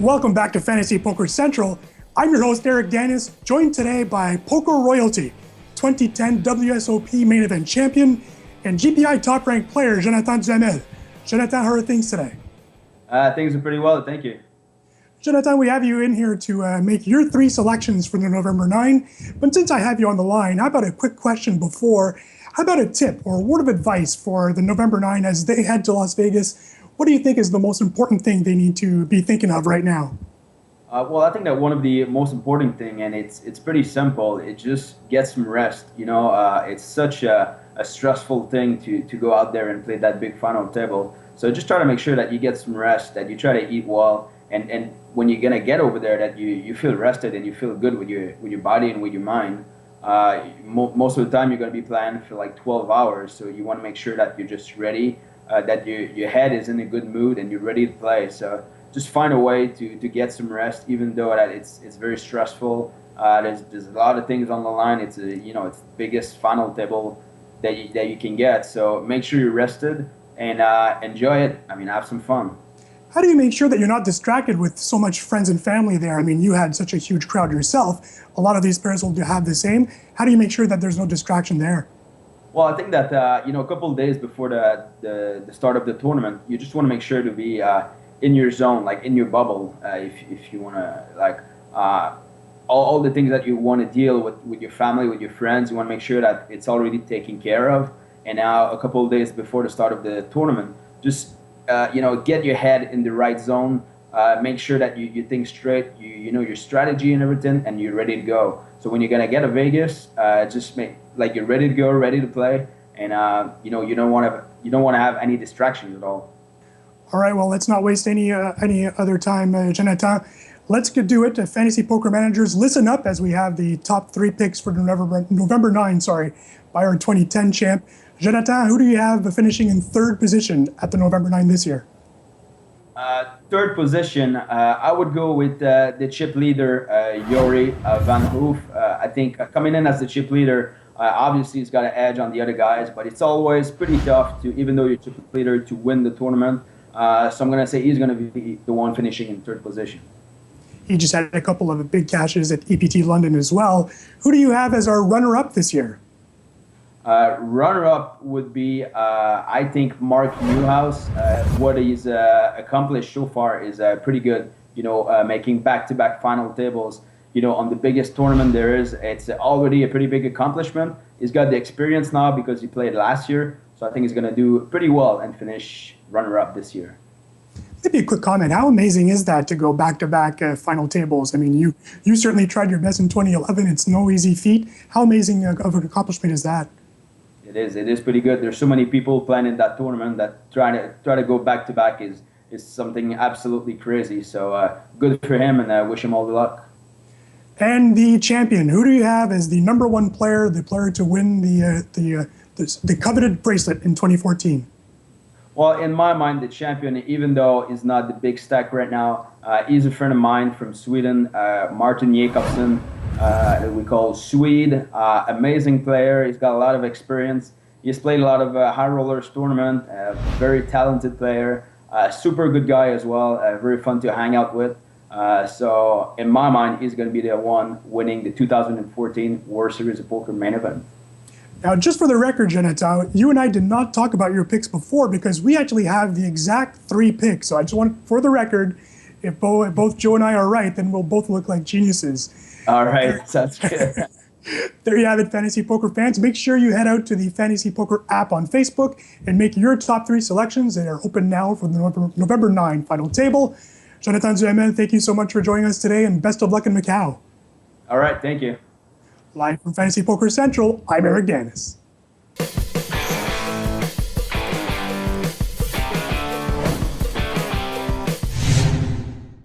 Welcome back to Fantasy Poker Central. I'm your host, Eric Danis, joined today by Poker Royalty, 2010 WSOP main event champion, and GPI top-ranked player, Jonathan Duhamel. Jonathan, how are things today? Things are pretty well, thank you. Jonathan, we have you in here to make your three selections for the November 9. But since I have you on the line, how about a quick question before? How about a tip or a word of advice for the November 9 as they head to Las Vegas? What do you think is the most important thing they need to be thinking of right now? Well, I think that one of the most important thing, and it's pretty simple, it just get some rest. You know, it's such a stressful thing to go out there and play that big final table. So just try to make sure that you get some rest, that you try to eat well, and when you're gonna get over there, that you feel rested and you feel good with your body and with your mind. Most of the time, you're gonna be playing for like 12 hours, so you want to make sure that you're just ready, that your head is in a good mood and you're ready to play. So just find a way to get some rest, even though that it's very stressful. There's a lot of things on the line. It's it's the biggest final table that you can get. So make sure you're rested and enjoy it. I mean, have some fun. How do you make sure that you're not distracted with so much friends and family there? I mean, you had such a huge crowd yourself. A lot of these players will have the same. How do you make sure that there's no distraction there? Well, I think that a couple of days before the start of the tournament, you just want to make sure to be in your zone, like in your bubble. If you want to all the things that you want to deal with your family, with your friends, you want to make sure that it's already taken care of. And now, a couple of days before the start of the tournament, just get your head in the right zone. Make sure that you think straight. You know your strategy and everything, and you're ready to go. So when you're gonna get to Vegas, just make like you're ready to go, ready to play, and you don't want to have any distractions at all. All right, well, let's not waste any other time, Jonathan. Let's do it. Fantasy Poker Managers, listen up as we have the top three picks for November 9, by our 2010 champ. Jonathan, who do you have finishing in third position at the November 9 this year? Third position, I would go with the chip leader, Yori Van Hoof. I think coming in as the chip leader, obviously he's got an edge on the other guys, but it's always pretty tough to, even though you're chip leader, to win the tournament. So I'm going to say he's going to be the one finishing in third position. He just had a couple of big cashes at EPT London as well. Who do you have as our runner-up this year? Runner-up would be, I think, Mark Newhouse. What he's accomplished so far is pretty good. Making back-to-back final tables. On the biggest tournament there is, it's already a pretty big accomplishment. He's got the experience now because he played last year. So I think he's going to do pretty well and finish runner-up this year. Maybe a quick comment. How amazing is that to go back-to-back final tables? I mean, you certainly tried your best in 2011. It's no easy feat. How amazing of an accomplishment is that? It is pretty good. There's so many people playing in that tournament that try to go back-to-back is something absolutely crazy. So good for him, and I wish him all the luck. And the champion, who do you have as the number one player, the player to win the coveted bracelet in 2014? Well, in my mind, the champion, even though he's not the big stack right now, he's a friend of mine from Sweden, Martin Jakobsen, we call Swede. Amazing player. He's got a lot of experience. He's played a lot of high rollers tournament. Very talented player. Super good guy as well. Very fun to hang out with. So in my mind, he's going to be the one winning the 2014 World Series of Poker main event. Now, just for the record, Jonathan, you and I did not talk about your picks before because we actually have the exact three picks. So I just want, for the record, if both Joe and I are right, then we'll both look like geniuses. All right, sounds good. There you have it, Fantasy Poker fans. Make sure you head out to the Fantasy Poker app on Facebook and make your top three selections. They are open now for the November 9 final table. Jonathan Duhamel, thank you so much for joining us today, and best of luck in Macau. All right, thank you. Live from Fantasy Poker Central, I'm Eric Danis.